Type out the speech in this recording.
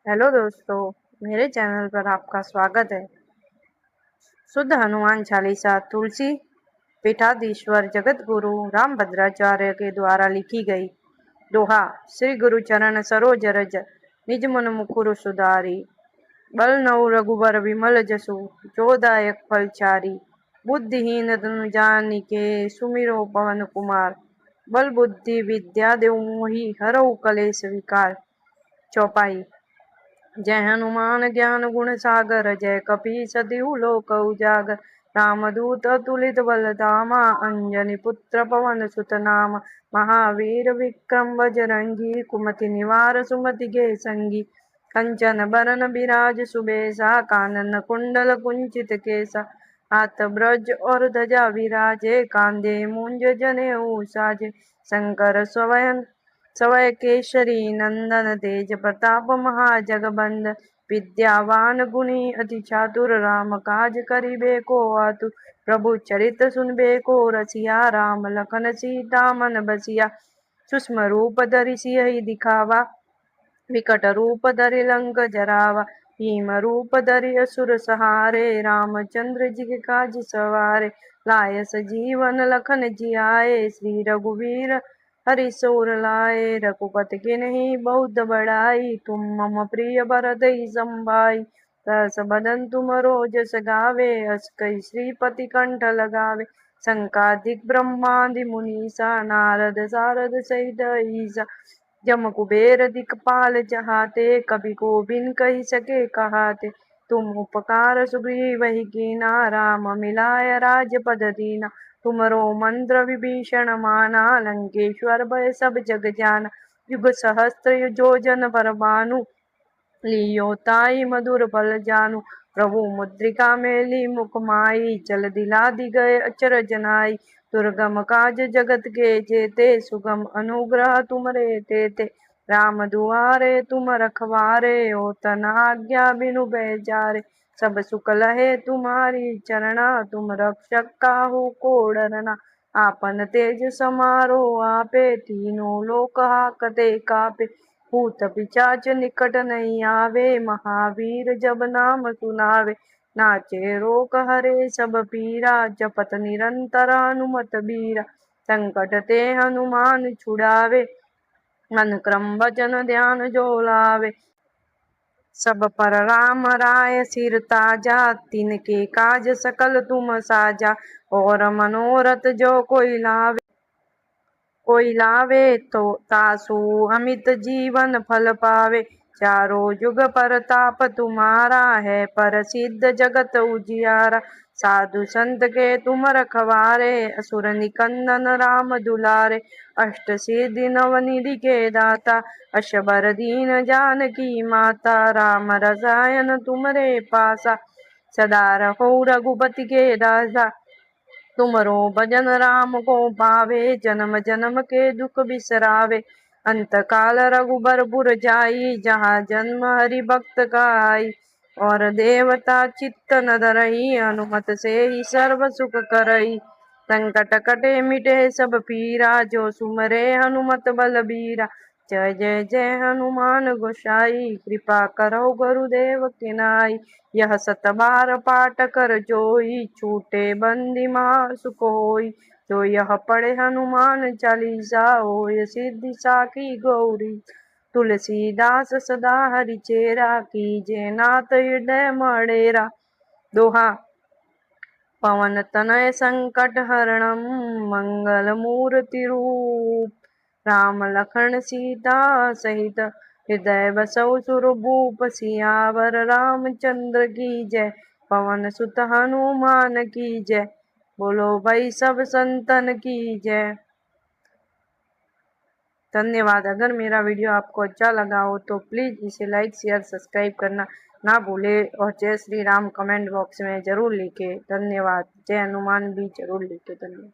Hello दोस्तों, मेरे channel पर आपका स्वागत है। शुद्ध हनुमान चालीसा तुलसी पीठाधीश्वर जगत गुरु रामभद्राचार्य के द्वारा लिखी गई। दोहा। श्री गुरु चरण सरोज रज, निज मन मुकुर सुधारी। बल नौ रघुबर विमल जसु, जो दायक फलचारी। बुद्धिहीन तनु जानिके, सुमिरो पवन कुमार। बल बुद्धि विद्या देव मोहि, हरऊ कलेश विकार। चौपाई। जय हनुमान ज्ञान गुण सागर, जय कपीस तिहु लोक उजागर। रामदूत अतुलित बल धामा, अंजनी पुत्र पवन सुत नामा। महावीर विक्रम बजरंगी, कुमति निवार सुमति के संगी। कंचन बरन बिराज सुबेसा, कानन कुंडल कुंचित केसा। हाथ ब्रज और ध्वजा विराजे, कांधे मूंज जनेऊ साजे। शंकर स्वयं सवय केशरी नंदन, तेज प्रताप महाजगबंद। विद्यावान गुणी अति चातुर, राम काज करिबे को आतुर। प्रभु चरित सुनबे को रसिया, राम लखन सीता मन बसिया। सूक्ष्म रूप धरि सियहि दिखावा, विकट रूप धरि लंक जरावा। भीम रूप धरि असुर सहारे, रामचंद्र जी के काज सवारे। लाय सजीवन लखन जियाए, श्री रघुवीर हरि सोर लाए। रघुपति के नहीं बहुत बड़ाई, तुम मम प्रिय भरत ही संभाई। सहस बदन तुम रोजस गावे, अस कहि श्रीपति कंठ लगावे। संकादिक ब्रह्मादि मुनीसा, नारद सारद सहित ईसा। जम कुबेर दिखपाल चहाते, कभी को बिन कही सके कहाते। तुम उपकार सुग्रीवहि कीना, राम मिलाय राजपद दीना। तुमरो मंत्र विभीषण माना, लंकेश्वर भय सब जग जाना। युग सहस्त्र योजन पर भानु, लियो ताई मधुर फल जानू। प्रभु मुद्रिका मेली मुख माई, जल दिला दी गए अचरज नाई। दुर्गम काज जगत के जेते, सुगम अनुग्रह तुमरे तेते। राम दुआरे तुम रखवारे, ओ तन आज्ञा बिनु बैजारे। सब सुख लहे तुम्हारी चरणा, तुम रक्षक काहू को डरना। आपन तेज समारो आपे, तीनों लोक हाकते कापे। भूत पिशाच निकट नहीं आवे, महावीर जब नाम सुनावे। नाचे रोक हरे सब पीरा, जपत निरंतर हनुमत बीरा। संकट ते हनुमान छुड़ावे, मन क्रम वचन ध्यान जो लावे। सब पर राम राय सिर ताजा, तिनके काज सकल तुम साजा। और मनोरथ जो कोई लावे तो तासु अमित जीवन फल पावे। चारों जुग परताप तुम्हारा है, प्रसिद्ध जगत उजियारा। साधु संत के तुम रखवारे, असुर निकंदन राम दुलारे। अष्ट सिद्धि नवनिधि के दाता, अष्टभर दीन जानकी माता। राम रसायन तुमरे पासा, सदा रहो रघुपति के दासा। तुमरो भजन राम को पावे, जन्म जन्म के दुख बिसरावे। अंत काल रघुबर पुर जाई, जहाँ जन्म हरि भक्त का आई। और देवता चित्त न धरई, हनुमत से ही सर्व सुख करई। संकट कटे मिटे सब पीरा, जो सुमरे हनुमत बलबीरा। जय जय जय हनुमान गोसाई, कृपा करो गुरुदेव की नाई। यह सत बार पाठ कर जोई, छूटे बंदी महा सुख होई। जो यह पढ़े हनुमान चालीसा, होय सिद्धि साखी गौरी। तुलसीदास सदा हरिचेरा, कीजे नाथ हृदय मड़ेरा। दोहा। पवन तनय संकट हरणम, मंगल मूर्ति रूप। राम लखन सीता सहित, हृदय बसौ सुरभूप। सियावर रामचंद्र की जय, पवन सुत हनुमान की जय। बोलो भाई सब संतन की जय। धन्यवाद। अगर मेरा वीडियो आपको अच्छा लगा हो तो प्लीज़ इसे लाइक शेयर सब्सक्राइब करना ना भूलें, और जय श्री राम कमेंट बॉक्स में ज़रूर लिखें। धन्यवाद। जय हनुमान भी ज़रूर लिखें। धन्यवाद।